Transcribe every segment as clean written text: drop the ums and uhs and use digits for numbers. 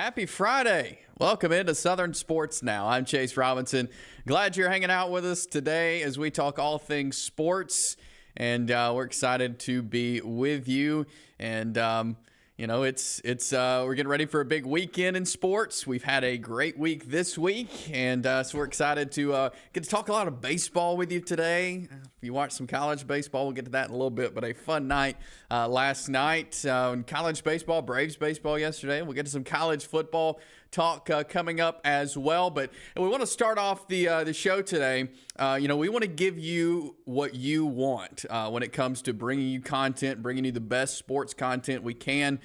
Happy Friday. Welcome into Southern Sports Now. I'm Chase Robinson. Glad you're hanging out with us today as we talk all things sports. And we're excited to be with you. And, we're getting ready for a big weekend in sports. We've had a great week this week. And so we're excited to get to talk a lot of baseball with you today. If you watch some college baseball, we'll get to that in a little bit. But a fun night last night in college baseball, Braves baseball yesterday. We'll get to some college football talk coming up as well. But we want to start off the show today. We want to give you what you want when it comes to bringing you content, bringing you the best sports content we can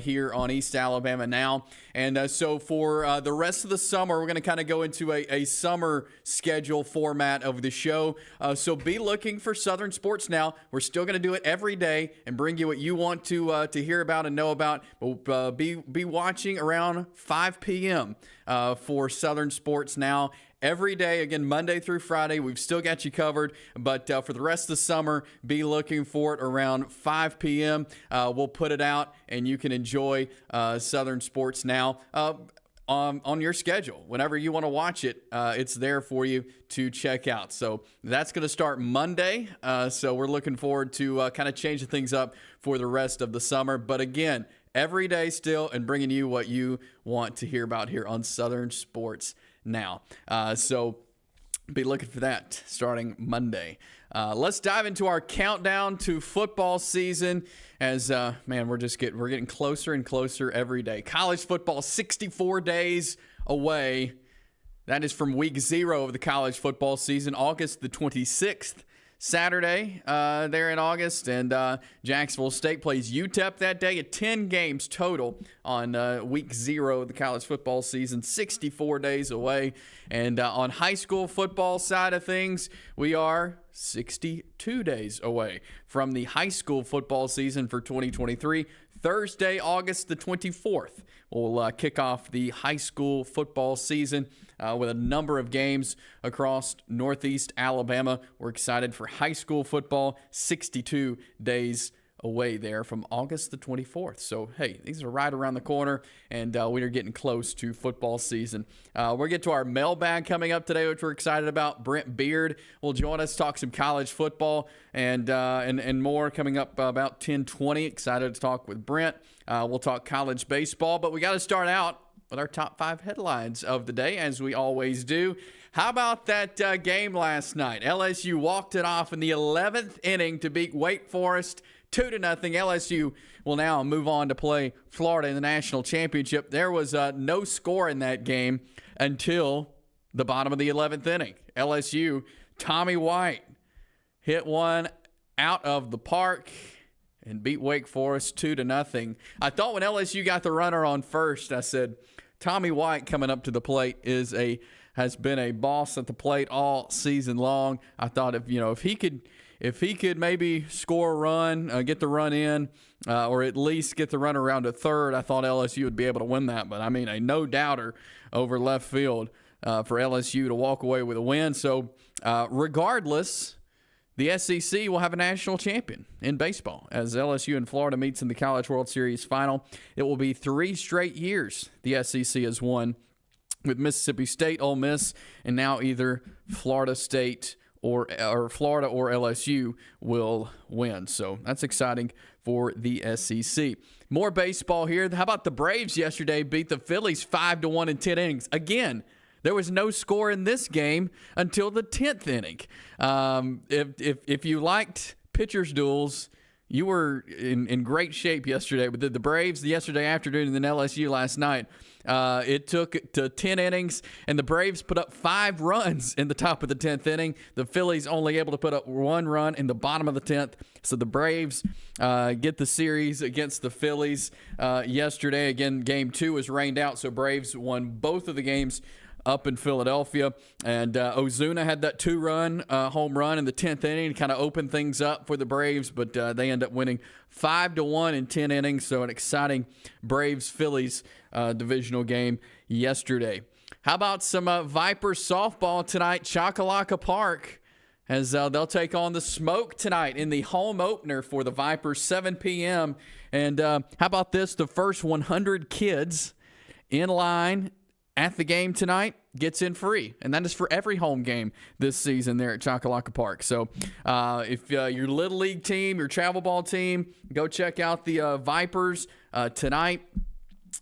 here on East Alabama Now. And so for the rest of the summer, we're going to kind of go into a summer schedule format of the show. So be looking for Southern Sports Now. We're still going to do it every day and bring you what you want to hear about and know about. We'll be watching around 5 p.m. For Southern Sports Now every day, again, Monday through Friday. We've still got you covered, but for the rest of the summer, be looking for it around 5 p.m. We'll put it out, and you can enjoy Southern Sports Now on your schedule. Whenever you want to watch it, it's there for you to check out. So that's going to start Monday. So we're looking forward to kind of changing things up for the rest of the summer. But again, every day still, and bringing you what you want to hear about here on Southern Sports Now. So be looking for that starting Monday. Let's dive into our countdown to football season as, we're getting closer and closer every day. College football, 64 days away. That is from week 0 of the college football season, August the 26th. Saturday there in August, and Jacksonville State plays UTEP that day at 10 games total on week 0 of the college football season, 64 days away. And on high school football side of things, we are 62 days away from the high school football season for 2023. Thursday, August the 24th, we'll kick off the high school football season with a number of games across Northeast Alabama. We're excited for high school football, 62 days away there from August the 24th. So, hey, these are right around the corner, and we are getting close to football season. We'll get to our mailbag coming up today, which we're excited about. Brent Beaird will join us, talk some college football and more coming up about 10:20. Excited to talk with Brent. We'll talk college baseball, but we got to start out with our top 5 headlines of the day, as we always do. How about that game last night? LSU walked it off in the 11th inning to beat Wake Forest 2-0. LSU will now move on to play Florida in the national championship. There was no score in that game until the bottom of the 11th inning. LSU, Tommy White hit one out of the park and beat Wake Forest 2-0. I thought when LSU got the runner on first, I said, Tommy White coming up to the plate has been a boss at the plate all season long. I thought if he could maybe score a run, get the run in, or at least get the run around to third, I thought LSU would be able to win that. But, a no-doubter over left field for LSU to walk away with a win. So, regardless, the SEC will have a national champion in baseball as LSU and Florida meets in the College World Series final. It will be 3 straight years the SEC has won, with Mississippi State, Ole Miss, and now either Florida State or Florida or LSU will win. So that's exciting for the SEC. More baseball here. How about the Braves yesterday beat the Phillies 5-1 in 10 innings? Again, there was no score in this game until the 10th inning. If you liked pitchers' duels, you were in great shape yesterday. With the Braves yesterday afternoon and then LSU last night, it took to 10 innings, and the Braves put up 5 runs in the top of the 10th inning. The Phillies only able to put up 1 run in the bottom of the 10th. So the Braves get the series against the Phillies yesterday. Again, Game 2 was rained out, so Braves won both of the games up in Philadelphia. And Ozuna had that 2-run home run in the 10th inning to kind of open things up for the Braves, but they end up winning 5-1 in 10 innings. So an exciting Braves-Phillies divisional game yesterday. How about some Vipers softball tonight? Choccolocco Park, as they'll take on the Smoke tonight in the home opener for the Vipers, 7 p.m. And how about this? The first 100 kids in line at the game tonight gets in free, and that is for every home game this season there at Choccolocco Park. So if your Little League team, your travel ball team, go check out the Vipers tonight.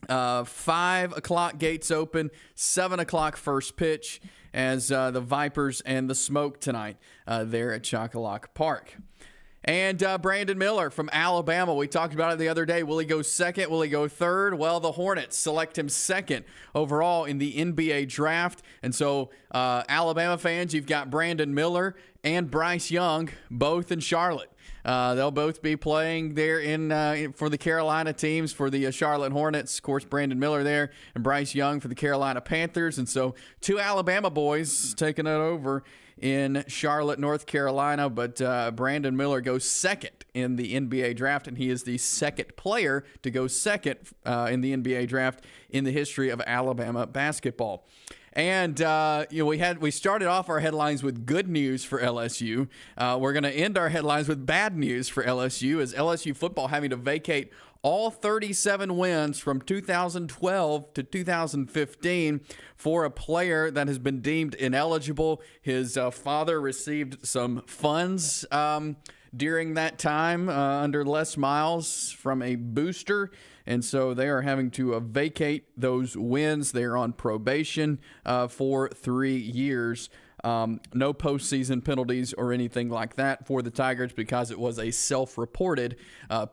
5 o'clock gates open, 7 o'clock first pitch as the Vipers and the Smoke tonight there at Choccolocco Park. And Brandon Miller from Alabama, we talked about it the other day. Will he go second? Will he go third? Well, the Hornets select him second overall in the NBA draft. And so Alabama fans, you've got Brandon Miller and Bryce Young both in Charlotte. They'll both be playing there for the Carolina teams, for the Charlotte Hornets. Of course, Brandon Miller there and Bryce Young for the Carolina Panthers. And so 2 Alabama boys taking it over in Charlotte, North Carolina. But Brandon Miller goes second in the NBA draft, and he is the second player to go second in the NBA draft in the history of Alabama basketball. And we started off our headlines with good news for LSU. We're going to end our headlines with bad news for LSU, as LSU football having to vacate all 37 wins from 2012 to 2015 for a player that has been deemed ineligible. His father received some funds during that time under Les Miles from a booster. And so they are having to vacate those wins. They are on probation for 3 years. No postseason penalties or anything like that for the Tigers because it was a self-reported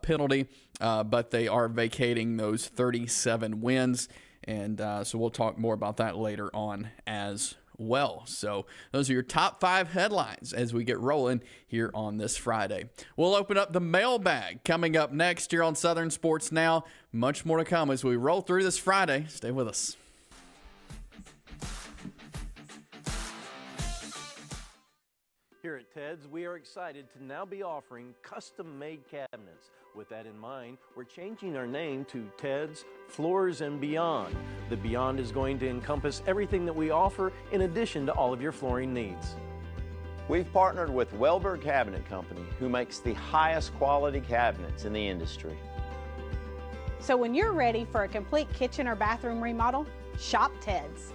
penalty. But they are vacating those 37 wins. And so we'll talk more about that later on as well. So those are your top 5 headlines as we get rolling here on this Friday. We'll open up the mailbag coming up next here on Southern Sports Now. Much more to come as we roll through this Friday. Stay with us. Here at Ted's, we are excited to now be offering custom-made cabinets. With that in mind, we're changing our name to Ted's Floors and Beyond. The Beyond is going to encompass everything that we offer in addition to all of your flooring needs. We've partnered with Welberg Cabinet Company, who makes the highest quality cabinets in the industry. So when you're ready for a complete kitchen or bathroom remodel, shop Ted's.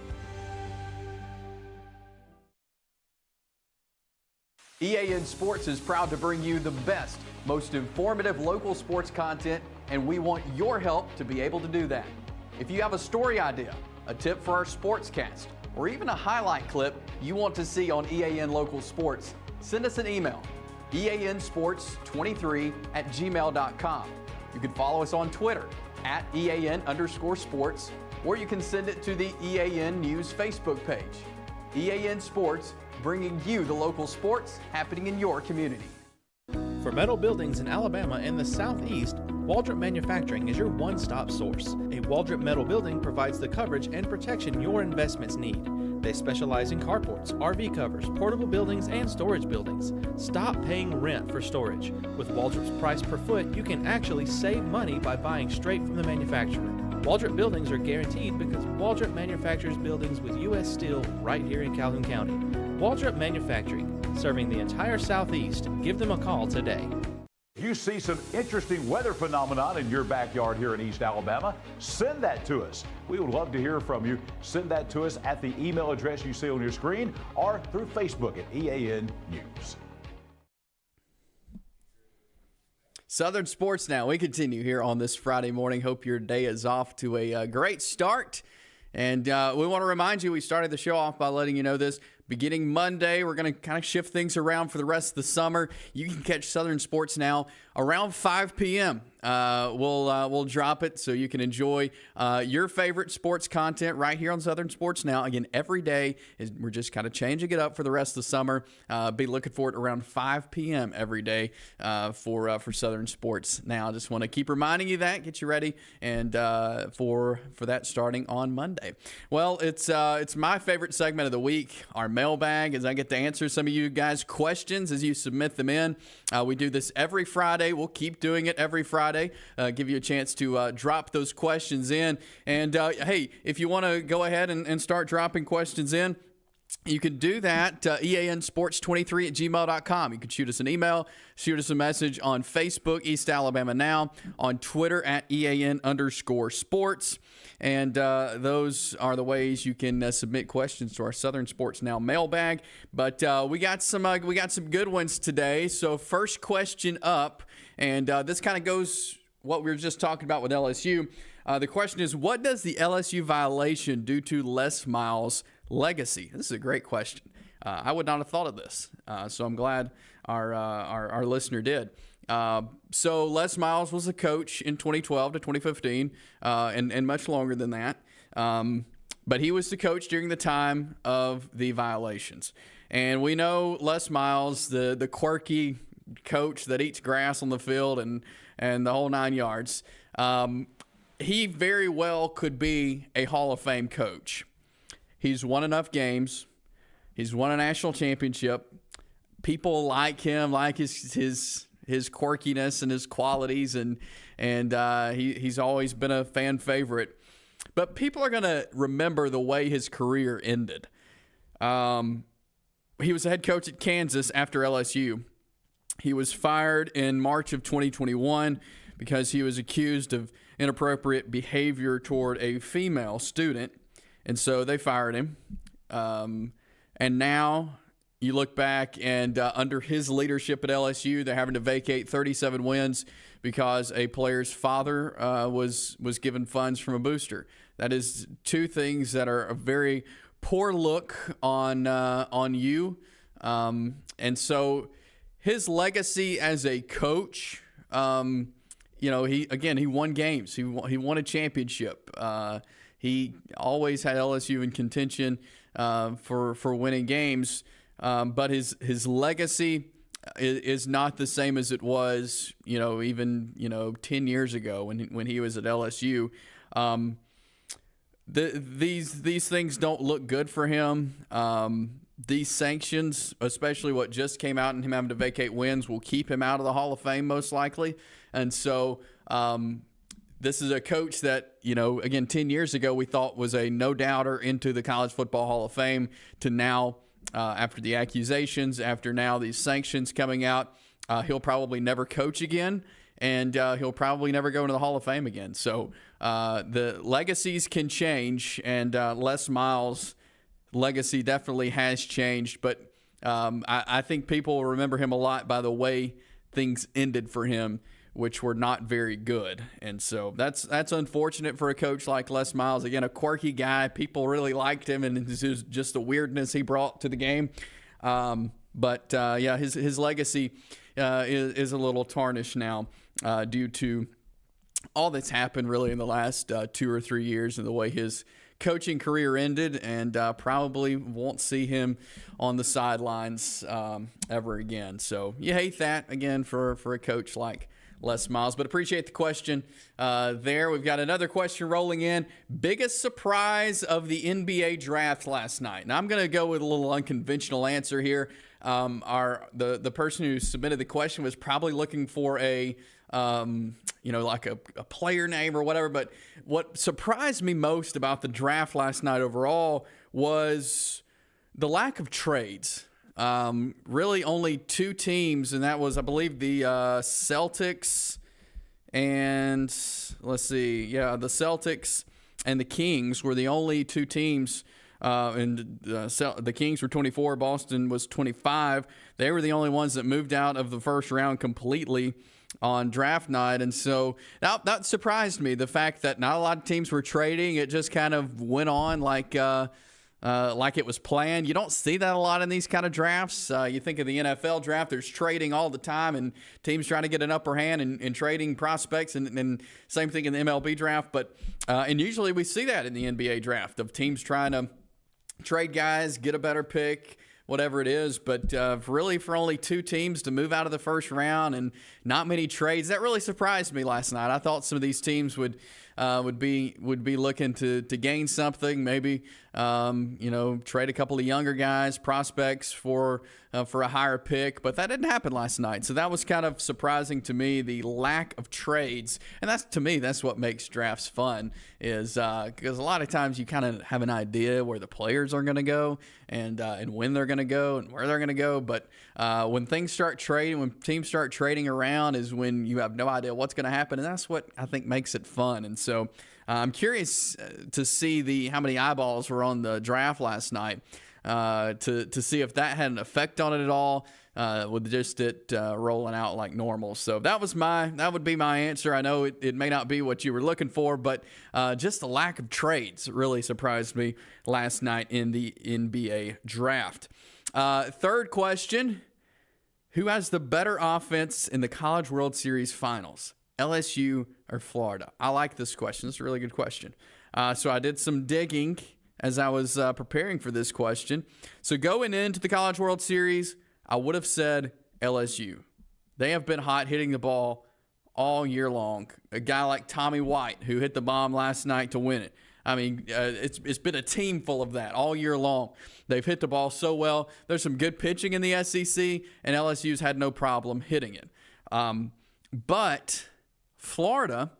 EAN Sports is proud to bring you the best, most informative local sports content, and we want your help to be able to do that. If you have a story idea, a tip for our sportscast, or even a highlight clip you want to see on EAN Local Sports, send us an email, eansports23@gmail.com. You can follow us on Twitter @EAN_sports, or you can send it to the EAN News Facebook page. EAN Sports, bringing you the local sports happening in your community. For metal buildings in Alabama and the Southeast, Waldrop Manufacturing is your one-stop source. A Waldrop metal building provides the coverage and protection your investments need. They specialize in carports, RV covers, portable buildings, and storage buildings. Stop paying rent for storage. With Waldrop's price per foot, you can actually save money by buying straight from the manufacturer. Waldrop buildings are guaranteed because Waldrop manufactures buildings with U.S. steel right here in Calhoun County. Waldrop Manufacturing, serving the entire Southeast. Give them a call today. If you see some interesting weather phenomenon in your backyard here in East Alabama, send that to us. We would love to hear from you. Send that to us at the email address you see on your screen or through Facebook at EAN News. Southern Sports Now. We continue here on this Friday morning. Hope your day is off to a great start. And we want to remind you, we started the show off by letting you know this. Beginning Monday, we're going to kind of shift things around for the rest of the summer. You can catch Southern Sports Now around 5 p.m. We'll drop it so you can enjoy your favorite sports content right here on Southern Sports Now. Again, every day we're just kind of changing it up for the rest of the summer. Be looking for it around 5 p.m. every day for Southern Sports Now. Just want to keep reminding you that, get you ready, and for that starting on Monday. Well, it's my favorite segment of the week, our mailbag, as I get to answer some of you guys' questions as you submit them in. We do this every Friday. We'll keep doing it every Friday. Give you a chance to drop those questions in. And hey, if you want to go ahead and start dropping questions in, You can do that, eansports23@gmail.com. You can shoot us an email, shoot us a message on Facebook, East Alabama Now, on Twitter at EAN_sports. And those are the ways you can submit questions to our Southern Sports Now mailbag. But we got some good ones today. So first question up, and this kind of goes what we were just talking about with LSU. The question is, what does the LSU violation do to Les Miles' legacy? This is a great question. I would not have thought of this, so I'm glad our listener did. So Les Miles was a coach in 2012 to 2015, and much longer than that. But he was the coach during the time of the violations. And we know Les Miles, the quirky coach that eats grass on the field and the whole 9 yards. He very well could be a Hall of Fame coach. He's won enough games. He's won a national championship. People like him, like his quirkiness and his qualities, and he's always been a fan favorite. But people are going to remember the way his career ended. He was the head coach at Kansas after LSU. He was fired in March of 2021 because he was accused of inappropriate behavior toward a female student, and so they fired him. And now you look back, and under his leadership at LSU, they're having to vacate 37 wins because a player's father was given funds from a booster. That is two things that are a very poor look on you. And so his legacy as a coach, he won games. He won a championship. He always had LSU in contention for winning games. But his legacy is not the same as it was, even 10 years ago when he was at LSU. These things don't look good for him. These sanctions, especially what just came out and him having to vacate wins, will keep him out of the Hall of Fame most likely. And so this is a coach that, again, 10 years ago we thought was a no-doubter into the College Football Hall of Fame, to now, after the accusations, after now these sanctions coming out, he'll probably never coach again, and he'll probably never go into the Hall of Fame again. So the legacies can change, and Les Miles' legacy definitely has changed, but I think people will remember him a lot by the way things ended for him, which were not very good. And so that's unfortunate for a coach like Les Miles. Again, a quirky guy. People really liked him, and this is just the weirdness he brought to the game. But his legacy is a little tarnished now due to all that's happened really in the last 2 or 3 years and the way his coaching career ended, and probably won't see him on the sidelines ever again. So you hate that, again, for a coach like Les Miles. But appreciate the question there. We've got another question rolling in. Biggest surprise of the NBA draft last night? Now I'm going to go with a little unconventional answer here. The person who submitted the question was probably looking for a like a player name or whatever. But what surprised me most about the draft last night overall was the lack of trades. Really only 2 teams, and that was, I believe, the Celtics and the Celtics and the Kings were the only 2 teams. And the Kings were 24, Boston was 25. They were the only ones that moved out of the first round completely on draft night. And so that surprised me, the fact that not a lot of teams were trading. It just kind of went on like it was planned. You don't see that a lot in these kind of drafts. You think of the NFL draft, there's trading all the time and teams trying to get an upper hand and trading prospects, and same thing in the MLB draft. But and usually we see that in the NBA draft, of teams trying to trade guys, get a better pick, whatever it is. But really, for only 2 teams to move out of the first round and not many trades, that really surprised me last night. I thought some of these teams would be looking to gain something, maybe trade a couple of younger guys, prospects for a higher pick, but that didn't happen last night. So that was kind of surprising to me, the lack of trades. And that's what makes drafts fun, is because a lot of times you kind of have an idea where the players are going to go and when they're going to go and where they're going to go. But when things start trading, when teams start trading around, is when you have no idea what's going to happen, and that's what I think makes it fun. And so I'm curious to see how many eyeballs were on the draft last night, to see if that had an effect on it at all, with just it rolling out like normal. So that would be my answer. I know it may not be what you were looking for, but just the lack of trades really surprised me last night in the NBA draft. Third question: who has the better offense in the College World Series finals? LSU or Florida? I like this question. It's a really good question. So I did some digging as I was preparing for this question. So going into the College World Series, I would have said LSU. They have been hot hitting the ball all year long. A guy like Tommy White, who hit the bomb last night to win it. I mean, it's been a team full of that all year long. They've hit the ball so well. There's some good pitching in the SEC, and LSU's had no problem hitting it. But Florida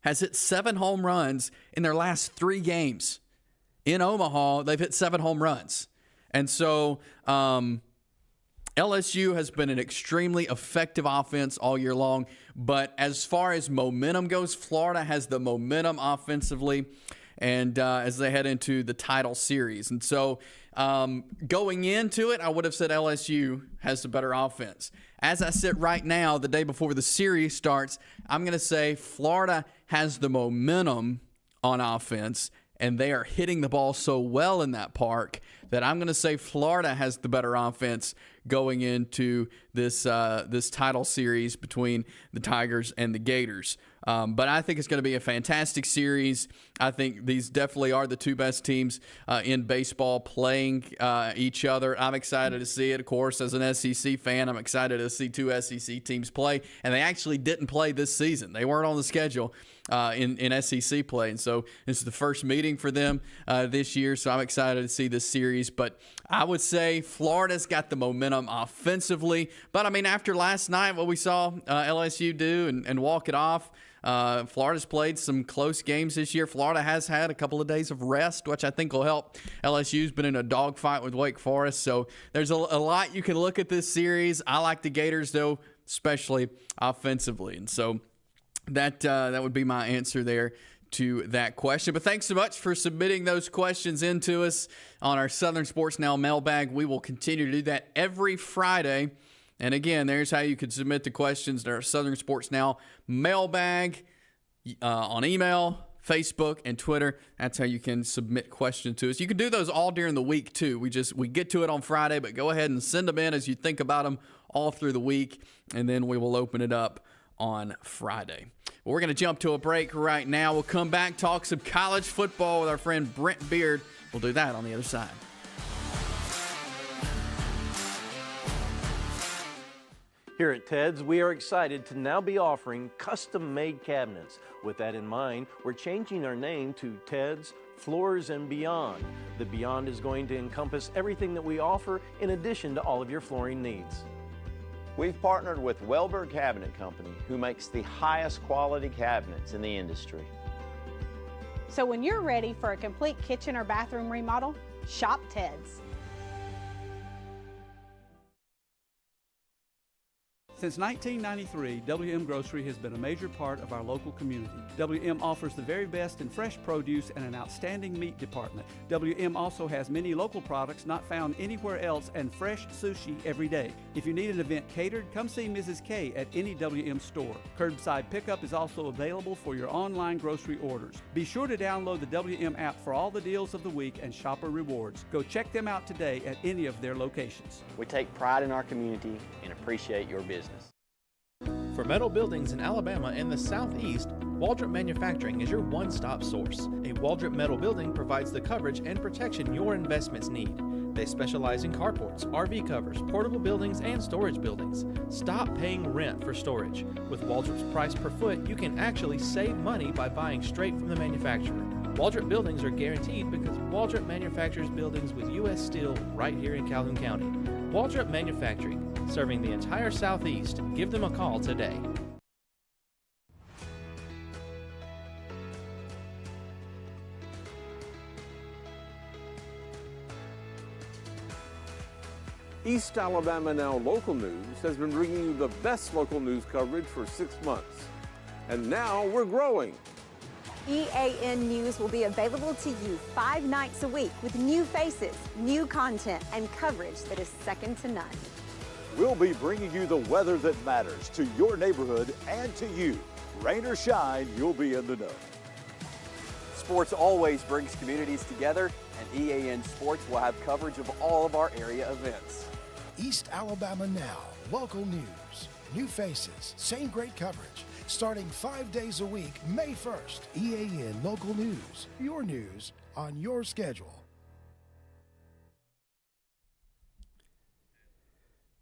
has hit 7 home runs in their last 3 games. In Omaha, they've hit 7 home runs. And so LSU has been an extremely effective offense all year long. But as far as momentum goes, Florida has the momentum offensively, and as they head into the title series. And so going into it, I would have said LSU has the better offense. As I sit right now, the day before the series starts, I'm going to say Florida has the momentum on offense, and they are hitting the ball so well in that park that I'm going to say Florida has the better offense going into this title series between the Tigers and the Gators. But I think it's going to be a fantastic series. I think these definitely are the 2 best teams in baseball playing each other. I'm excited to see it. Of course, as an SEC fan, I'm excited to see 2 SEC teams play. And they actually didn't play this season. They weren't on the schedule in SEC play. And so this is the first meeting for them this year. So I'm excited to see this series. But I would say Florida's got the momentum offensively. But, I mean, after last night, what we saw LSU do and walk it off, Florida's played some close games this year. Florida has had a couple of days of rest, which I think will help. LSU's been in a dogfight with Wake Forest. So there's a lot you can look at this series. I like the Gators, though, especially offensively. And so that would be my answer there to that question. But thanks so much for submitting those questions into us on our Southern Sports Now mailbag. We will continue to do that every Friday. And again, there's how you can submit the questions to our Southern Sports Now mailbag on email, Facebook, and Twitter. That's how you can submit questions to us. You can do those all during the week, too. We get to it on Friday, but go ahead and send them in as you think about them all through the week, and then we will open it up on Friday. Well, we're going to jump to a break right now. We'll come back, talk some college football with our friend Brent Beaird. We'll do that on the other side. Here at Ted's, we are excited to now be offering custom-made cabinets. With that in mind, we're changing our name to Ted's Floors and Beyond. The Beyond is going to encompass everything that we offer in addition to all of your flooring needs. We've partnered with Welberg Cabinet Company, who makes the highest quality cabinets in the industry. So when you're ready for a complete kitchen or bathroom remodel, shop Ted's. Since 1993, WM Grocery has been a major part of our local community. WM offers the very best in fresh produce and an outstanding meat department. WM also has many local products not found anywhere else and fresh sushi every day. If you need an event catered, come see Mrs. K at any WM store. Curbside pickup is also available for your online grocery orders. Be sure to download the WM app for all the deals of the week and shopper rewards. Go check them out today at any of their locations. We take pride in our community and appreciate your business. For metal buildings in Alabama and the Southeast, Waldrop Manufacturing is your one-stop source. A Waldrop metal building provides the coverage and protection your investments need. They specialize in carports, RV covers, portable buildings, and storage buildings. Stop paying rent for storage. With Waldrop's price per foot, you can actually save money by buying straight from the manufacturer. Waldrop buildings are guaranteed because Waldrop manufactures buildings with U.S. steel right here in Calhoun County. Waldrop Manufacturing, serving the entire Southeast. Give them a call today. East Alabama Now Local News has been bringing you the best local news coverage for 6 months. And now we're growing. EAN News will be available to you 5 nights a week with new faces, new content, and coverage that is second to none. We'll be bringing you the weather that matters to your neighborhood and to you. Rain or shine, you'll be in the know. Sports always brings communities together, and EAN Sports will have coverage of all of our area events. East Alabama Now, local news, new faces, same great coverage. Starting 5 days a week, May 1st. EAN Local News, your news on your schedule.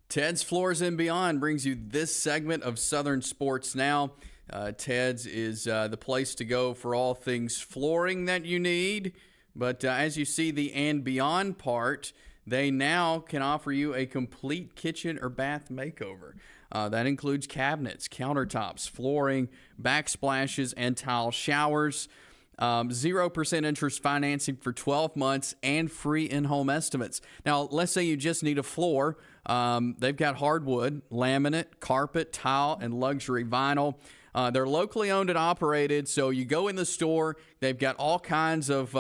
Ted's Floors and Beyond brings you this segment of Southern Sports Now. Ted's is the place to go for all things flooring that you need. But as you see the and beyond part, they now can offer you a complete kitchen or bath makeover. That includes cabinets, countertops, flooring, backsplashes, and tile showers. 0% interest financing for 12 months and free in-home estimates. Now, let's say you just need a floor. They've got hardwood, laminate, carpet, tile, and luxury vinyl. They're locally owned and operated, so you go in the store. They've got all kinds of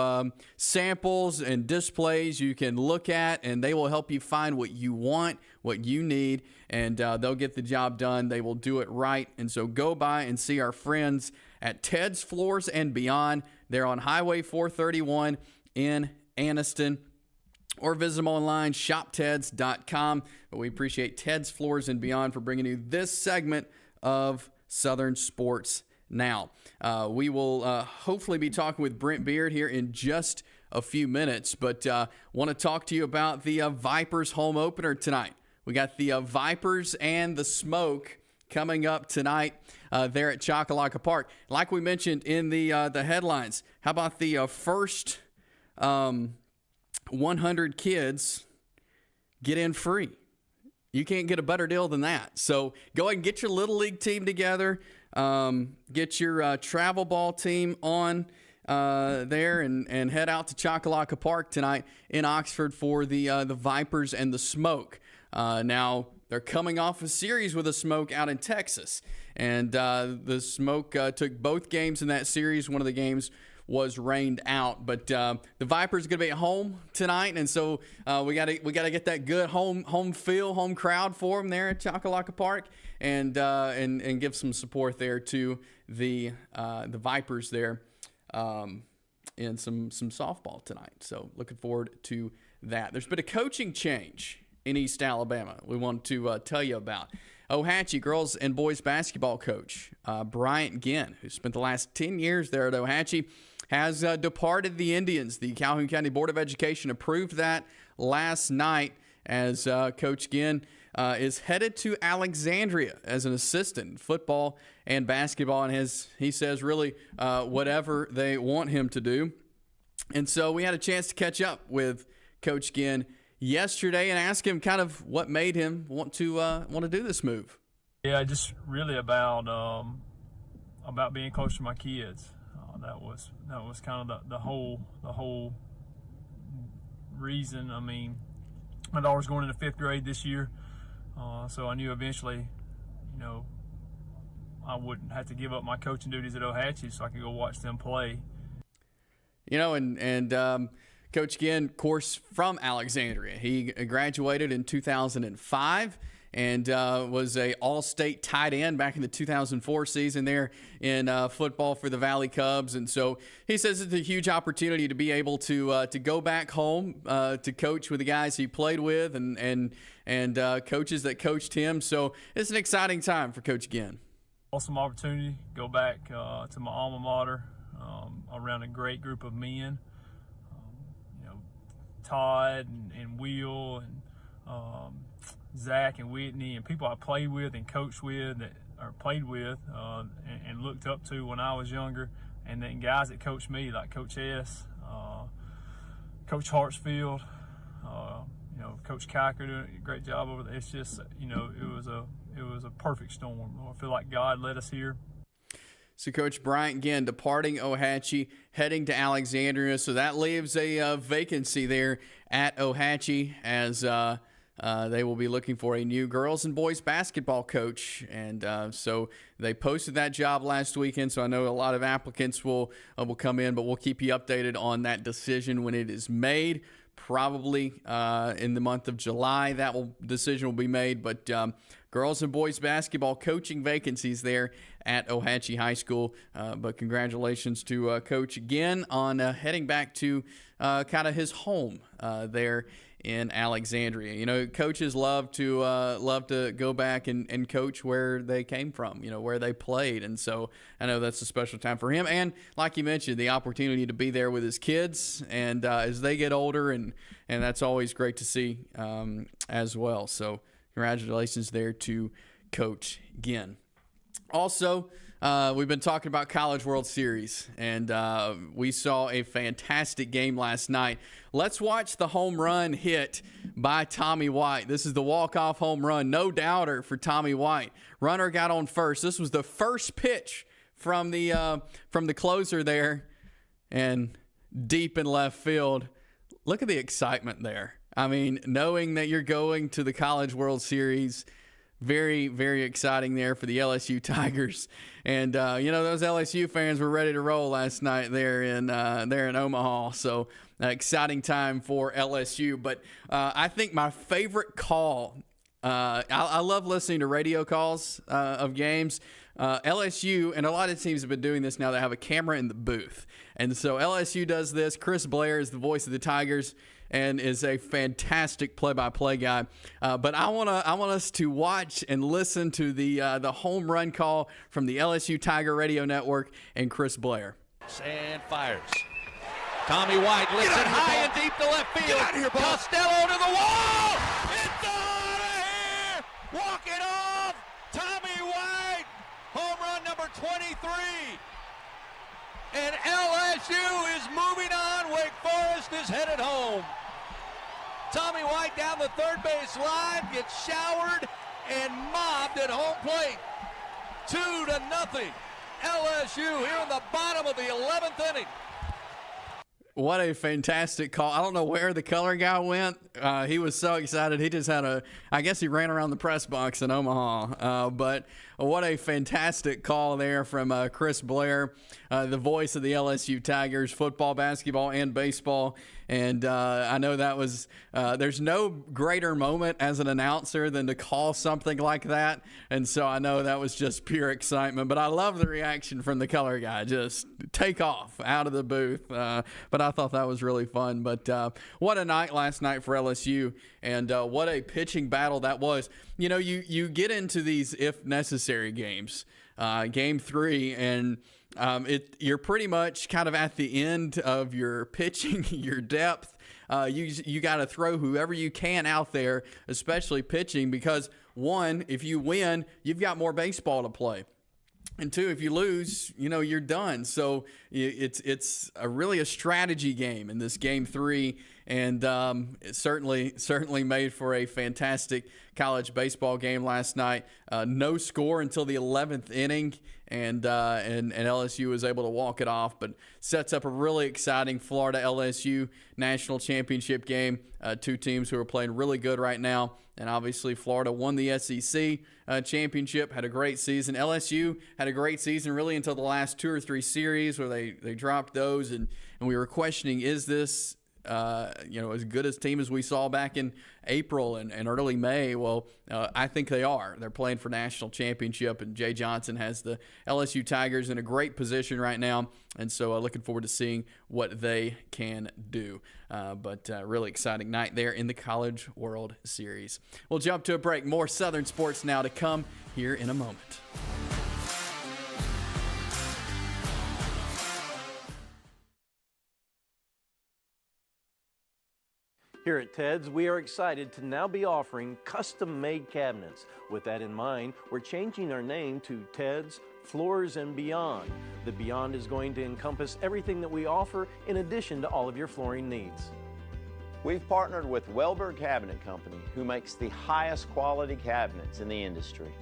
samples and displays you can look at, and they will help you find what you want, what you need, and they'll get the job done. They will do it right, and so go by and see our friends at Ted's Floors and Beyond. They're on Highway 431 in Anniston, or visit them online, shopteds.com. But we appreciate Ted's Floors and Beyond for bringing you this segment of Southern Sports Now. We will hopefully be talking with Brent Beaird here in just a few minutes, but want to talk to you about the Vipers home opener tonight. We got the Vipers and the Smoke coming up tonight there at Choccolocco Park. Like we mentioned in the headlines, how about the first 100 kids get in free? You can't get a better deal than that. So go ahead and get your Little League team together. Get your travel ball team on there and head out to Choccolocco Park tonight in Oxford for the Vipers and the Smoke. Now, they're coming off a series with the Smoke out in Texas. And the Smoke took both games in that series. One of the games was rained out, but the Vipers are going to be at home tonight, and so we got to get that good home feel, home crowd for them there at Choccolocco Park, and give some support there to the Vipers there in some softball tonight. So looking forward to that. There's been a coaching change in East Alabama we want to tell you about. Ohatchee girls and boys basketball coach Bryant Ginn, who spent the last 10 years there at Ohatchee, has departed the Indians. The Calhoun County Board of Education approved that last night as Coach Ginn is headed to Alexandria as an assistant in football and basketball, and he says really whatever they want him to do. And so we had a chance to catch up with Coach Ginn yesterday and ask him kind of what made him want to do this move. Yeah, just really about being close to my kids. That was kind of the whole reason. I mean, my daughter's going into 5th grade this year, so I knew eventually, I wouldn't have to give up my coaching duties at Ohatchee so I could go watch them play. And Coach Ginn, of course, from Alexandria. He graduated in 2005 and was a all-state tight end back in the 2004 season there in football for the Valley Cubs. And so he says it's a huge opportunity to be able to go back home to coach with the guys he played with and coaches that coached him. So it's an exciting time for Coach Ginn. Awesome opportunity, go back to my alma mater around a great group of men. Todd and Will and Zach and Whitney and people I played with and coached with and looked up to when I was younger. And then guys that coached me, like Coach S, Coach Hartsfield, Coach Kiker doing a great job over there. It's just, it was a perfect storm. I feel like God led us here. So Coach Bryant, again, departing Ohatchee, heading to Alexandria. So that leaves a vacancy there at Ohatchee as they will be looking for a new girls and boys basketball coach. And so they posted that job last weekend. So I know a lot of applicants will come in, but we'll keep you updated on that decision when it is made. Probably in the month of July, decision will be made. But girls and boys basketball coaching vacancies there at Ohatchee High School. But congratulations to Coach again on heading back to kind of his home there in Alexandria. Coaches love to go back and coach where they came from, where they played. And so I know that's a special time for him. And like you mentioned, the opportunity to be there with his kids and as they get older, and that's always great to see as well. So congratulations there to Coach Ginn. Also, we've been talking about College World Series, and we saw a fantastic game last night. Let's watch the home run hit by Tommy White. This is the walk-off home run, no doubter for Tommy White. Runner got on first. This was the first pitch from the closer there, and deep in left field. Look at the excitement there. I mean, knowing that you're going to the College World Series, very, very exciting there for the LSU Tigers. And, those LSU fans were ready to roll last night there in Omaha. So exciting time for LSU. But I think my favorite call, I love listening to radio calls of games. LSU, and a lot of teams have been doing this now, they have a camera in the booth. And so LSU does this. Chris Blair is the voice of the Tigers and is a fantastic play-by-play guy. But I want us to watch and listen to the home run call from the LSU Tiger Radio Network and Chris Blair. And fires. Tommy White lifts it high and deep to left field. Get out of here, ball. Costello to the wall. It's out of here. Walk it off. Tommy White. Home run number 23. And LSU is moving on. Wake Forest is headed home. Tommy White down the third base line, gets showered and mobbed at home plate. 2-0. LSU here in the bottom of the 11th inning. What a fantastic call. I don't know where the color guy went. He was so excited. He just had I guess he ran around the press box in Omaha. But what a fantastic call there from Chris Blair, the voice of the LSU Tigers, football, basketball, and baseball. And I know that was there's no greater moment as an announcer than to call something like that. And so I know that was just pure excitement. But I love the reaction from the color guy. Just take off out of the booth. But I thought that was really fun. But what a night last night for LSU, and what a pitching battle that was. You get into these if necessary games, game 3, and you're pretty much kind of at the end of your pitching, your depth. You got to throw whoever you can out there, especially pitching, because one, if you win, you've got more baseball to play. And 2, if you lose, you're done. So it's really a strategy game in this game 3, and it certainly made for a fantastic college baseball game last night. No score until the 11th inning, and LSU was able to walk it off, but sets up a really exciting Florida LSU national championship game. 2 teams who are playing really good right now. And obviously Florida won the SEC championship, had a great season. LSU had a great season really until the last 2 or 3 series where they dropped those, and we were questioning, is this as good a team as we saw back in April and early May? Well, I think they are. They're playing for national championship, and Jay Johnson has the LSU Tigers in a great position right now, and so looking forward to seeing what they can do. But really exciting night there in the College World Series. We'll jump to a break. More Southern sports now to come here in a moment. Here at Ted's, we are excited to now be offering custom-made cabinets. With that in mind, we're changing our name to Ted's Floors and Beyond. The Beyond is going to encompass everything that we offer in addition to all of your flooring needs. We've partnered with Welberg Cabinet Company, who makes the highest quality cabinets in the industry.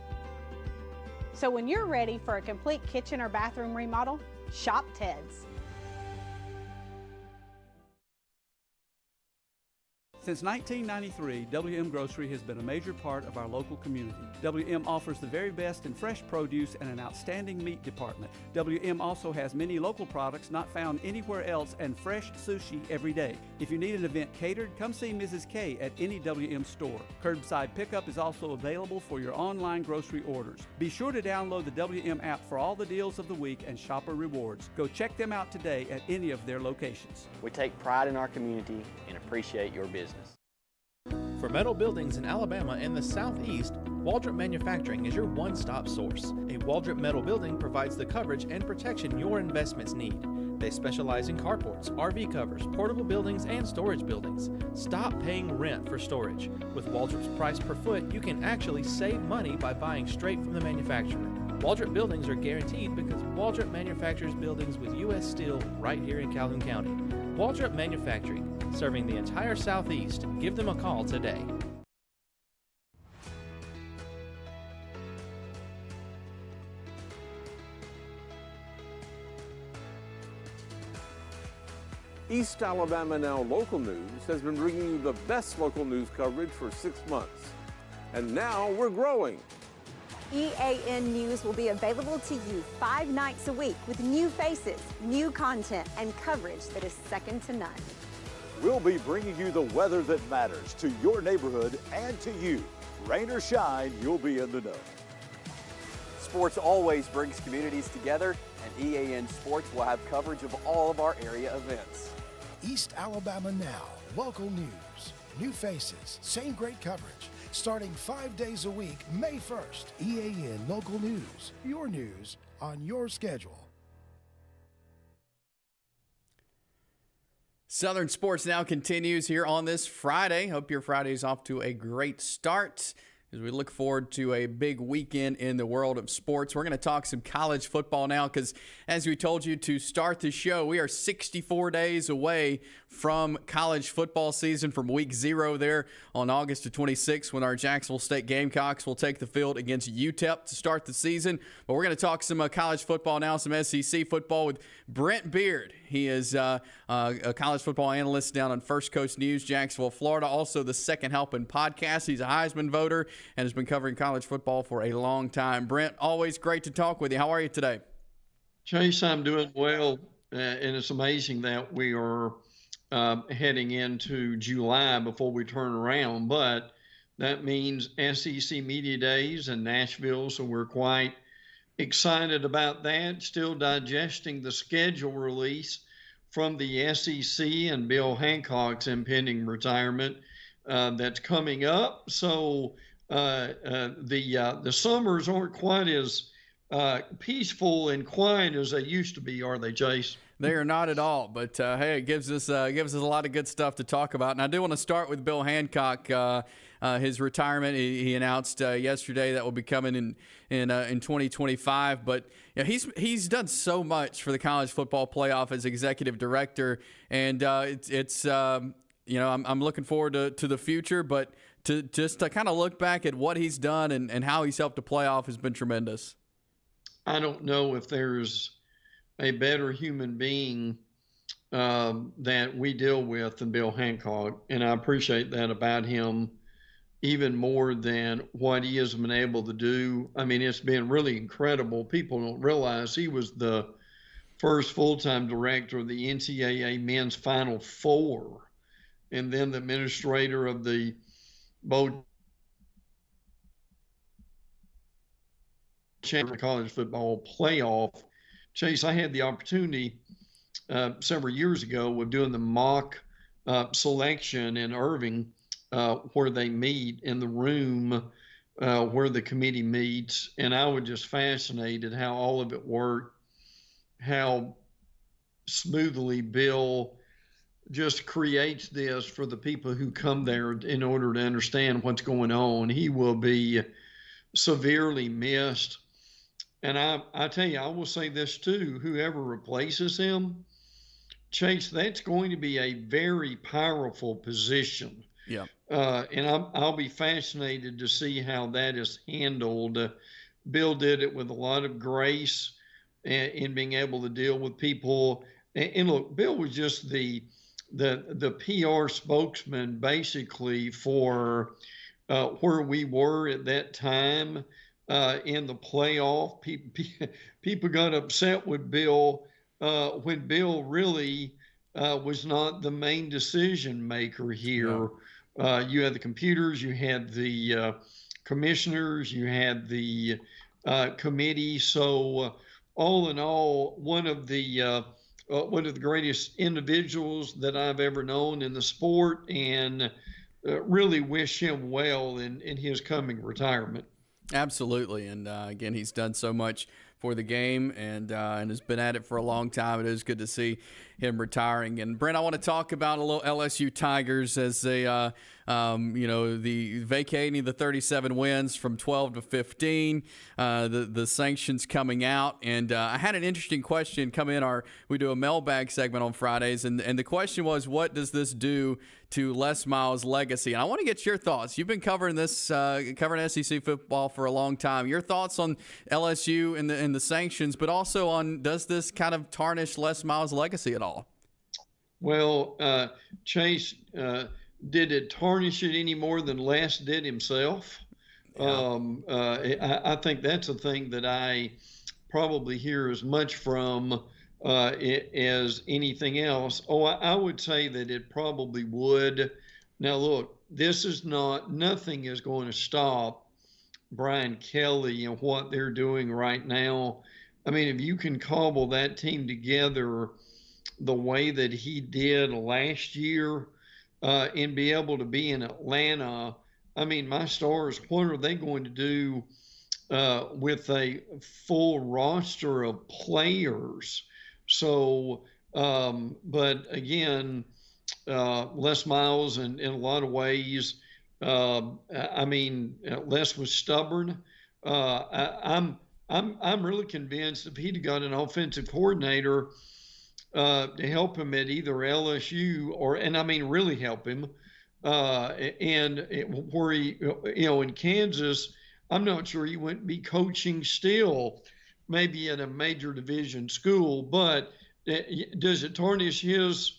So when you're ready for a complete kitchen or bathroom remodel, shop Ted's. Since 1993, WM Grocery has been a major part of our local community. WM offers the very best in fresh produce and an outstanding meat department. WM also has many local products not found anywhere else and fresh sushi every day. If you need an event catered, come see Mrs. K at any WM store. Curbside pickup is also available for your online grocery orders. Be sure to download the WM app for all the deals of the week and shopper rewards. Go check them out today at any of their locations. We take pride in our community and appreciate your business. For metal buildings in Alabama and the Southeast, Waldrop Manufacturing is your one-stop source. A Waldrop metal building provides the coverage and protection your investments need. They specialize in carports, RV covers, portable buildings, and storage buildings. Stop paying rent for storage. With Waldrop's price per foot, you can actually save money by buying straight from the manufacturer. Waldrop buildings are guaranteed because Waldrop manufactures buildings with U.S. steel right here in Calhoun County. Waldrop Manufacturing, serving the entire Southeast. Give them a call today. East Alabama Now Local News has been bringing you the best local news coverage for 6 months. And now we're growing. EAN News will be available to you 5 nights a week with new faces, new content, and coverage that is second to none. We'll be bringing you the weather that matters to your neighborhood and to you. Rain or shine, you'll be in the know. Sports always brings communities together, and EAN Sports will have coverage of all of our area events. East Alabama Now, local news. New faces, same great coverage. Starting 5 days a week, May 1st. EAN Local News, your news on your schedule. Southern Sports Now continues here on this Friday. Hope your Friday is off to a great start as we look forward to a big weekend in the world of sports. We're going to talk some college football now because, as we told you to start the show, we are 64 days away from college football season, from week 0 there on August the 26th, when our Jacksonville State Gamecocks will take the field against UTEP to start the season. But we're going to talk some college football now, some SEC football with Brent Beaird. He is a college football analyst down on First Coast News, Jacksonville, Florida. Also the Second Helping podcast. He's a Heisman voter and has been covering college football for a long time. Brent, always great to talk with you. How are you today? Chase, I'm doing well, and it's amazing that we are heading into July before we turn around, but that means SEC Media Days in Nashville, so we're quite excited about that. Still digesting the schedule release from the SEC and Bill Hancock's impending retirement that's coming up. So the summers aren't quite as peaceful and quiet as they used to be, are they, Chase? They are not at all, but hey, it gives us a lot of good stuff to talk about. And I do want to start with Bill Hancock, his retirement. He announced yesterday that will be coming in 2025. But you know, he's done so much for the college football playoff as executive director, and it's I'm looking forward to the future. But to kind of look back at what he's done and how he's helped the playoff has been tremendous. I don't know if there's a better human being that we deal with than Bill Hancock, and I appreciate that about him even more than what he has been able to do. I mean, it's been really incredible. People don't realize he was the first full-time director of the NCAA men's Final Four, and then the administrator of the bowl college football playoff. Chase, I had the opportunity several years ago of doing the mock selection in Irving, where they meet in the room where the committee meets, and I was just fascinated how all of it worked, how smoothly Bill just creates this for the people who come there in order to understand what's going on. He will be severely missed. And I tell you, I will say this too, whoever replaces him, Chase, that's going to be a very powerful position. Yeah. And I'll be fascinated to see how that is handled. Bill did it with a lot of grace in being able to deal with people. And look, Bill was just the PR spokesman basically for where we were at that time in the playoff. People got upset with Bill when Bill really was not the main decision maker here. Yeah. You had the computers, you had the commissioners, you had the committee. So all in all, one of the greatest individuals that I've ever known in the sport, and really wish him well in his coming retirement. Absolutely. And again, he's done so much for the game and has been at it for a long time. It is good to see him retiring. And Brent, I want to talk about a little LSU Tigers as they, the vacating the 37 wins from 12 to 15, the sanctions coming out. And I had an interesting question come in. We do a mailbag segment on Fridays, and the question was, what does this do to Les Miles' legacy? And I want to get your thoughts. You've been covering this, covering SEC football for a long time. Your thoughts on LSU and the sanctions, but also on, does this kind of tarnish Les Miles' legacy at all? Well, Chase, did it tarnish it any more than Les did himself? Yeah. I think that's a thing that I probably hear as much from as anything else. Oh, I would say that it probably would. Now, look, nothing is going to stop Brian Kelly and what they're doing right now. I mean, if you can cobble that team together the way that he did last year and be able to be in Atlanta, I mean, my stars, what are they going to do with a full roster of players? So, but again, Les Miles, in a lot of ways, I mean, Les was stubborn. I'm really convinced if he'd got an offensive coordinator to help him at either LSU and I mean really help him, where he, in Kansas, I'm not sure he wouldn't be coaching still, maybe in a major division school. But does it tarnish his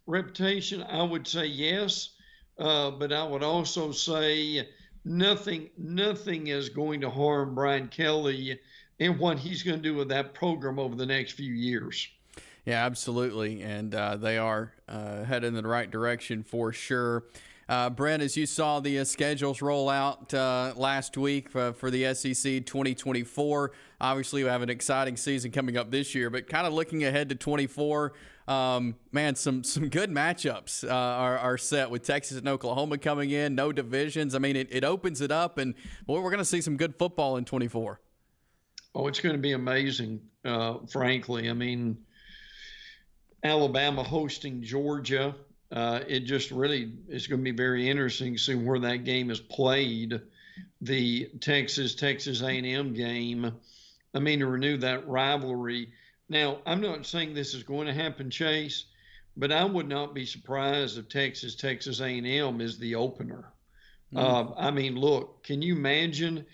reputation? I would say yes, but I would also say nothing is going to harm Brian Kelly and what he's going to do with that program over the next few years. Yeah, absolutely, and they are headed in the right direction for sure. Brent, as you saw the schedules roll out last week for the SEC 2024, obviously we have an exciting season coming up this year, but kind of looking ahead to 24, man, some good matchups are set with Texas and Oklahoma coming in, no divisions. I mean, it opens it up, and boy, we're going to see some good football in 24. Oh, it's going to be amazing, frankly. I mean, Alabama hosting Georgia. It just really is going to be very interesting to see where that game is played. The Texas A&M game, I mean, to renew that rivalry. Now, I'm not saying this is going to happen, Chase, but I would not be surprised if Texas A&M is the opener. I mean, look, can you imagine?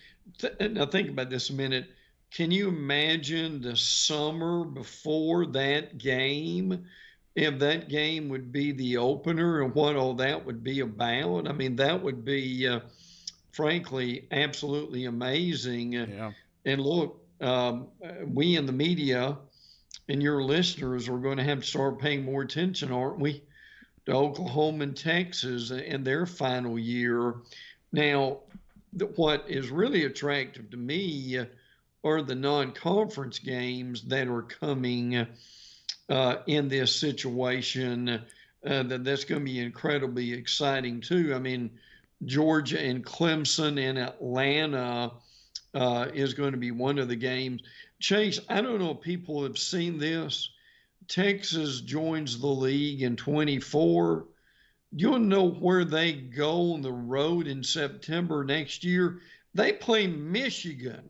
Now think about this a minute. Can you imagine the summer before that game, if that game would be the opener and what all that would be about? I mean, that would be, frankly, absolutely amazing. Yeah. And look, we in the media and your listeners are going to have to start paying more attention, aren't we, to Oklahoma and Texas and their final year. Now, what is really attractive to me are the non-conference games that are coming in this situation. That's going to be incredibly exciting too. I mean, Georgia and Clemson in Atlanta is going to be one of the games. Chase, I don't know if people have seen this, Texas joins the league in 24, you'll know where they go on the road in September next year. They play Michigan.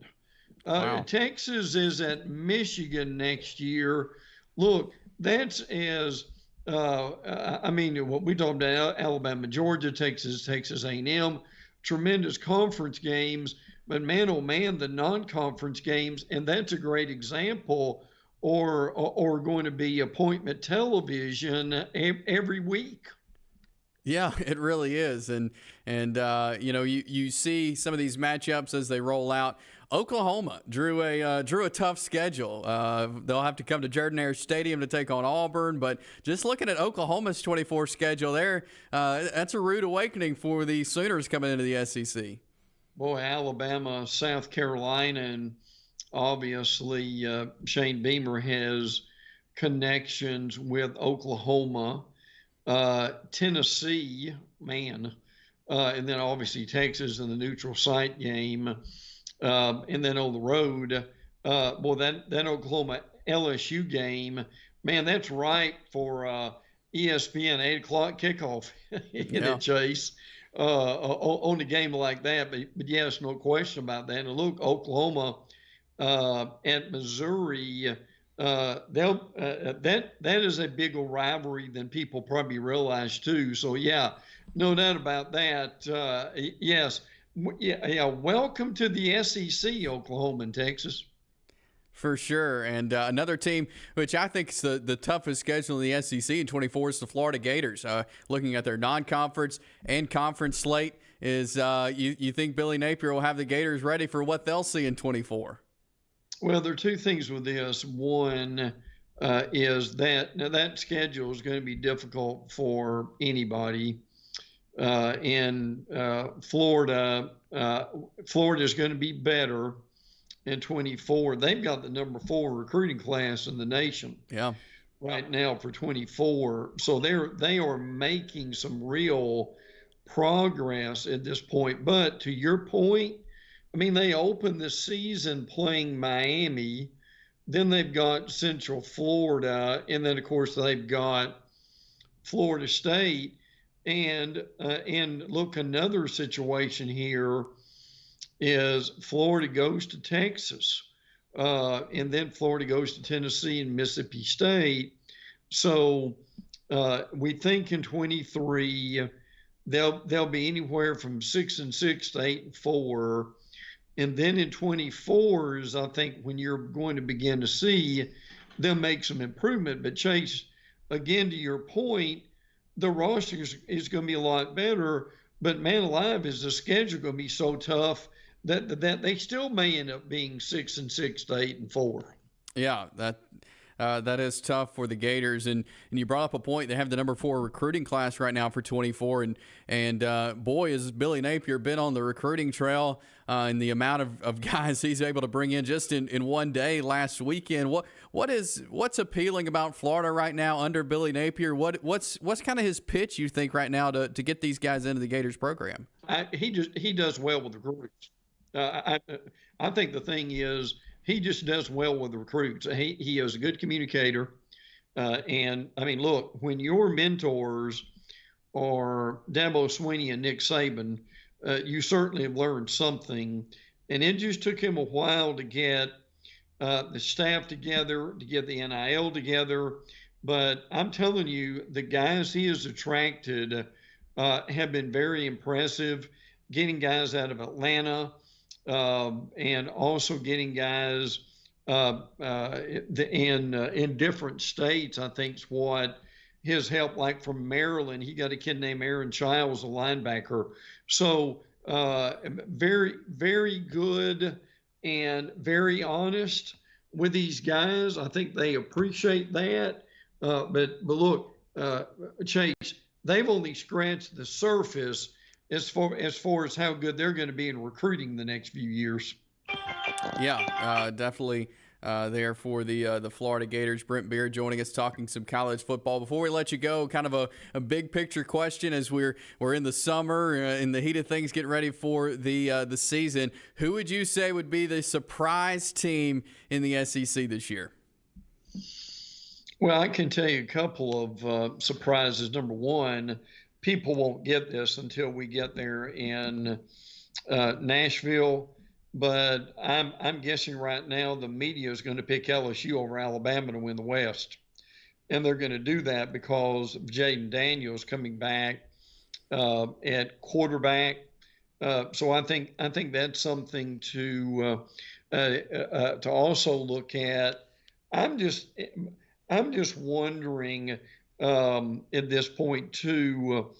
Wow. Texas is at Michigan next year. Look, that's as I mean, what we talked about: Alabama, Georgia, Texas, Texas A&M, tremendous conference games. But man, oh man, the non-conference games, and that's a great example, or going to be appointment television every week. Yeah, it really is, and you know, you see some of these matchups as they roll out. Oklahoma drew a tough schedule. They'll have to come to Jordan-Hare Stadium to take on Auburn, but just looking at Oklahoma's 24 schedule there, that's a rude awakening for the Sooners coming into the SEC. Boy, Alabama, South Carolina, and obviously Shane Beamer has connections with Oklahoma. Tennessee, man, and then obviously Texas in the neutral site game, and then on the road, that Oklahoma LSU game, man, that's right for ESPN 8 o'clock kickoff in a Chase on a game like that. But yes, no question about that. And look, Oklahoma and Missouri. That is a bigger rivalry than people probably realize too. So yeah, no doubt about that. Yes, yeah. Welcome to the SEC, Oklahoma and Texas. For sure. And another team, which I think is the toughest schedule in the SEC in 24, is the Florida Gators. Looking at their non-conference and conference slate, is you think Billy Napier will have the Gators ready for what they'll see in 24? Well, there are two things with this. One is that schedule is going to be difficult for anybody. In Florida, Florida is going to be better in 24. They've got the number 4 recruiting class in the nation. Yeah. Right now for 24. So they are making some real progress at this point. But to your point, I mean, they opened the season playing Miami, then they've got Central Florida, and then of course they've got Florida State. And look, another situation here is Florida goes to Texas, and then Florida goes to Tennessee and Mississippi State. So we think in 23 they'll be anywhere from 6-6 to 8-4. And then in 24s, I think when you're going to begin to see them make some improvement. But Chase, again, to your point, the roster is going to be a lot better. But man alive, is the schedule going to be so tough that they still may end up being 6-6 to 8-4. Yeah, that is tough for the Gators. And you brought up a point. They have the number 4 recruiting class right now for 24. And boy, has Billy Napier been on the recruiting trail in the amount of guys he's able to bring in just in one day last weekend. What's appealing about Florida right now under Billy Napier? What's kind of his pitch, you think, right now to get these guys into the Gators program? He does well with the recruits. I think the thing is, he just does well with the recruits. He is a good communicator. And, I mean, look, when your mentors are Dabo Swinney and Nick Saban, you certainly have learned something. And it just took him a while to get the staff together, to get the NIL together. But I'm telling you, the guys he has attracted have been very impressive, getting guys out of Atlanta, and also getting guys in different states. I think is what his help. Like from Maryland, he got a kid named Aaron Childs, a linebacker. So very, very good and very honest with these guys. I think they appreciate that. But look, Chase, they've only scratched the surface as far as how good they're going to be in recruiting the next few years. Yeah, definitely there for the Florida Gators. Brent Beaird joining us, talking some college football. Before we let you go, kind of a big picture question as we're in the summer, in the heat of things, getting ready for the season. Who would you say would be the surprise team in the SEC this year? Well, I can tell you a couple of surprises. Number one, people won't get this until we get there in Nashville, but I'm guessing right now the media is going to pick LSU over Alabama to win the West, and they're going to do that because of Jaden Daniels coming back at quarterback. So I think that's something to also look at. I'm just wondering at this point too,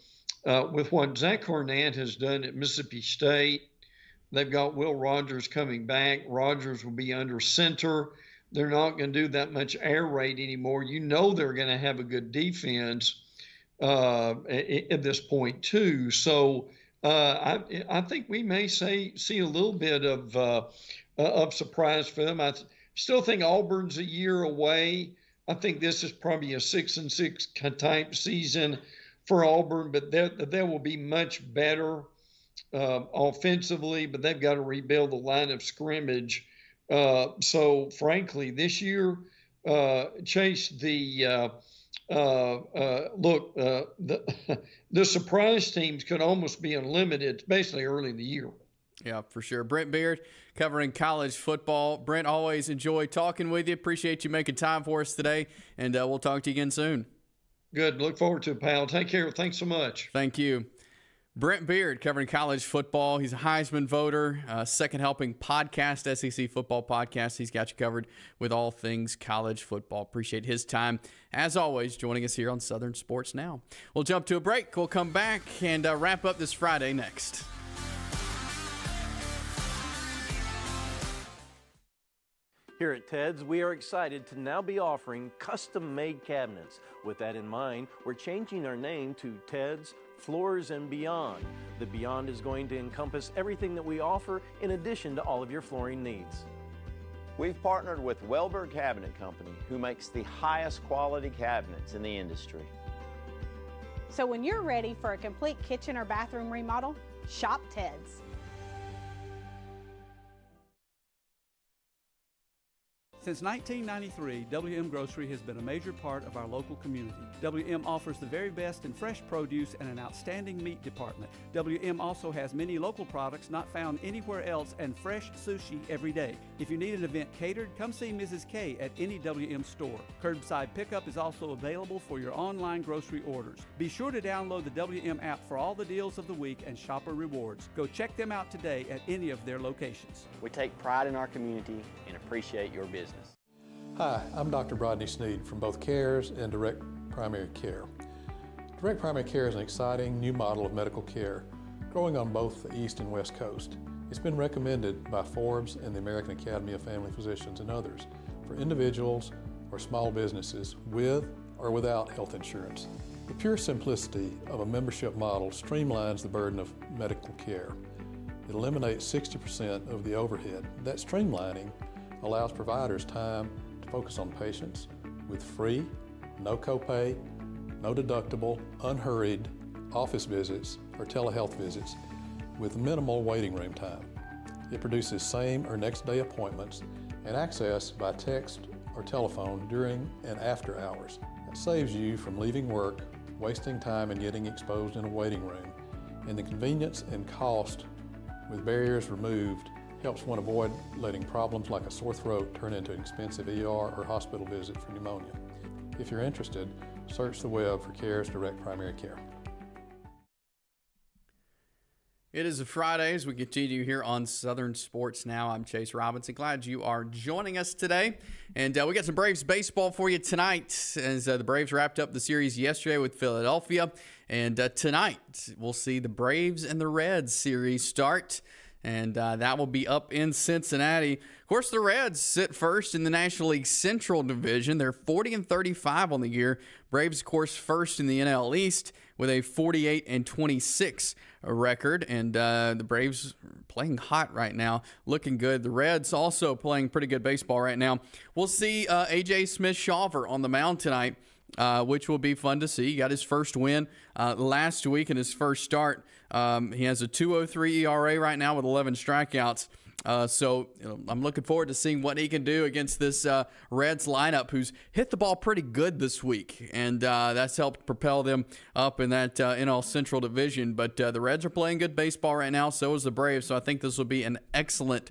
with what Zach Arnett has done at Mississippi State. They've got Will Rogers coming back. Rogers will be under center. They're not going to do that much air raid anymore. You know they're going to have a good defense at this point too. So I think we may see a little bit of surprise for them. I still think Auburn's a year away. I think this is probably a 6-6 type season for Auburn, but they will be much better offensively, but they've got to rebuild the line of scrimmage. So frankly, this year, Chase, the surprise teams could almost be unlimited, basically early in the year. Yeah, for sure. Brent Beaird covering college football. Brent, always enjoy talking with you. Appreciate you making time for us today, and we'll talk to you again soon. Good. Look forward to it, pal. Take care. Thanks so much. Thank you. Brent Beaird covering college football. He's a Heisman voter, Second Helping podcast, SEC football podcast. He's got you covered with all things college football. Appreciate his time, as always, joining us here on Southern Sports Now. We'll jump to a break. We'll come back and wrap up this Friday next. Here at Ted's, we are excited to now be offering custom-made cabinets. With that in mind, we're changing our name to Ted's Floors and Beyond. The Beyond is going to encompass everything that we offer in addition to all of your flooring needs. We've partnered with Welber Cabinet Company, who makes the highest quality cabinets in the industry. So when you're ready for a complete kitchen or bathroom remodel, shop Ted's. Since 1993, WM Grocery has been a major part of our local community. WM offers the very best in fresh produce and an outstanding meat department. WM also has many local products not found anywhere else and fresh sushi every day. If you need an event catered, come see Mrs. K at any WM store. Curbside pickup is also available for your online grocery orders. Be sure to download the WM app for all the deals of the week and shopper rewards. Go check them out today at any of their locations. We take pride in our community and appreciate your business. Hi, I'm Dr. Brodney Sneed from both CARES and Direct Primary Care. Direct Primary Care is an exciting new model of medical care growing on both the East and West Coast. It's been recommended by Forbes and the American Academy of Family Physicians and others for individuals or small businesses with or without health insurance. The pure simplicity of a membership model streamlines the burden of medical care. It eliminates 60% of the overhead. That streamlining allows providers time to focus on patients with free, no copay, no deductible, unhurried office visits or telehealth visits with minimal waiting room time. It produces same or next day appointments and access by text or telephone during and after hours. It saves you from leaving work, wasting time and getting exposed in a waiting room, and the convenience and cost with barriers removed helps one avoid letting problems like a sore throat turn into an expensive ER or hospital visit for pneumonia. If you're interested, search the web for CARES Direct Primary Care. It is a Friday as we continue here on Southern Sports Now. I'm Chase Robinson. Glad you are joining us today. And we got some Braves baseball for you tonight as the Braves wrapped up the series yesterday with Philadelphia. And tonight we'll see the Braves and the Reds series start. And that will be up in Cincinnati. Of course, the Reds sit first in the National League Central Division. They're 40-35 on the year. Braves, of course, first in the NL East with a 48-26 record. And the Braves playing hot right now, looking good. The Reds also playing pretty good baseball right now. We'll see A.J. Smith-Shawver on the mound tonight, which will be fun to see. He got his first win last week in his first start. He has a 2.03 ERA right now with 11 strikeouts. So I'm looking forward to seeing what he can do against this Reds lineup, who's hit the ball pretty good this week, and that's helped propel them up in that NL Central division. But the Reds are playing good baseball right now. So is the Braves. So I think this will be an excellent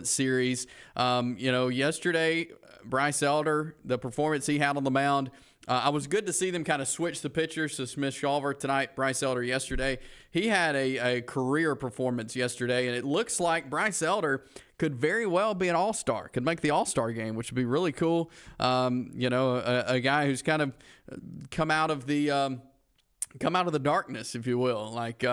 series. Yesterday, Bryce Elder, the performance he had on the mound. I was good to see them kind of switch the pitchers to Smith-Shawver tonight, Bryce Elder yesterday. He had a career performance yesterday, and it looks like Bryce Elder could very well be an all-star, could make the all-star game, which would be really cool. A guy who's kind of come out of the darkness, if you will. Like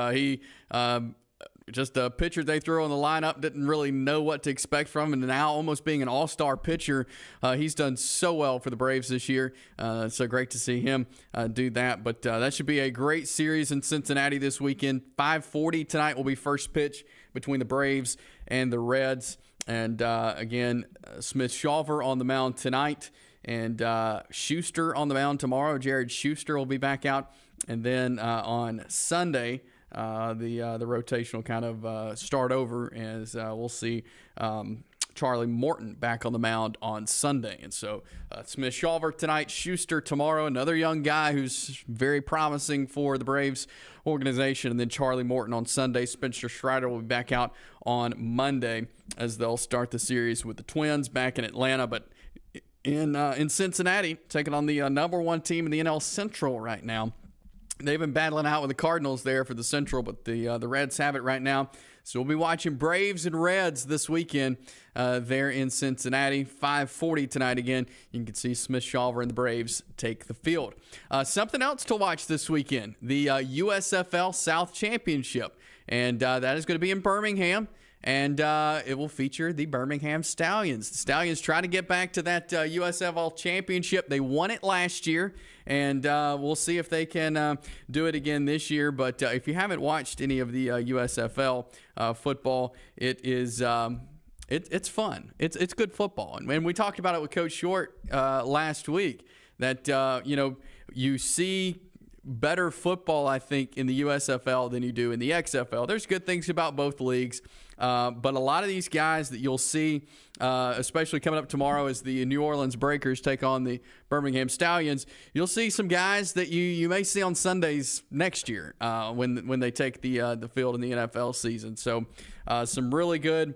just a pitcher they threw on the lineup, didn't really know what to expect from him, and now almost being an all-star pitcher. He's done so well for the Braves this year. So great to see him do that. But that should be a great series in Cincinnati this weekend. 5:40 tonight will be first pitch between the Braves and the Reds. And again, Smith-Shawver on the mound tonight, and Schuster on the mound tomorrow. Jared Schuster will be back out. And then on Sunday, the rotational kind of start over as we'll see Charlie Morton back on the mound on Sunday. And so Smith-Shawver tonight, Schuster tomorrow, another young guy who's very promising for the Braves organization. And then Charlie Morton on Sunday. Spencer Strider will be back out on Monday as they'll start the series with the Twins back in Atlanta. But in Cincinnati, taking on the number one team in the NL Central right now. They've been battling out with the Cardinals there for the Central, but the Reds have it right now. So we'll be watching Braves and Reds this weekend there in Cincinnati. 5:40 tonight again. You can see Smith-Shawver and the Braves take the field. Something else to watch this weekend, the USFL South Championship. And that is going to be in Birmingham. And it will feature the Birmingham Stallions. The Stallions try to get back to that USFL championship. They won it last year, and we'll see if they can do it again this year. But if you haven't watched any of the USFL football, it is it's fun. It's good football. And we talked about it with Coach Short last week, that you see better football, I think, in the USFL than you do in the XFL. There's good things about both leagues, but a lot of these guys that you'll see, especially coming up tomorrow as the New Orleans Breakers take on the Birmingham Stallions, you'll see some guys that you may see on Sundays next year when they take the field in the NFL season. So some really good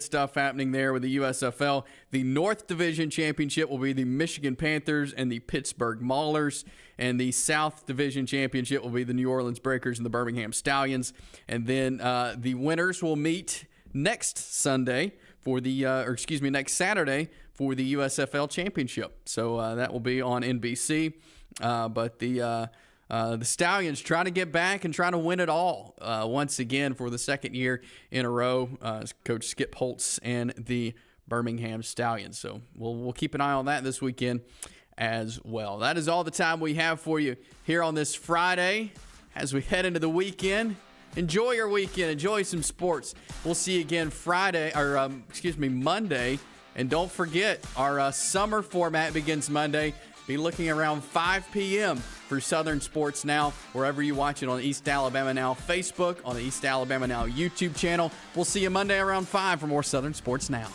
stuff happening there with the USFL. The North Division Championship will be the Michigan Panthers and the Pittsburgh Maulers. And the South Division Championship will be the New Orleans Breakers and the Birmingham Stallions. And then the winners will meet next Saturday for the USFL Championship. So that will be on NBC. But the Stallions trying to get back and trying to win it all once again for the second year in a row. Coach Skip Holtz and the Birmingham Stallions. So we'll keep an eye on that this weekend as well. That is all the time we have for you here on this Friday as we head into the weekend. Enjoy your weekend. Enjoy some sports. We'll see you again Monday. And don't forget, our summer format begins Monday. Be looking around 5 p.m. for Southern Sports Now, wherever you watch it on East Alabama Now Facebook, on the East Alabama Now YouTube channel. We'll see you Monday around 5 for more Southern Sports Now.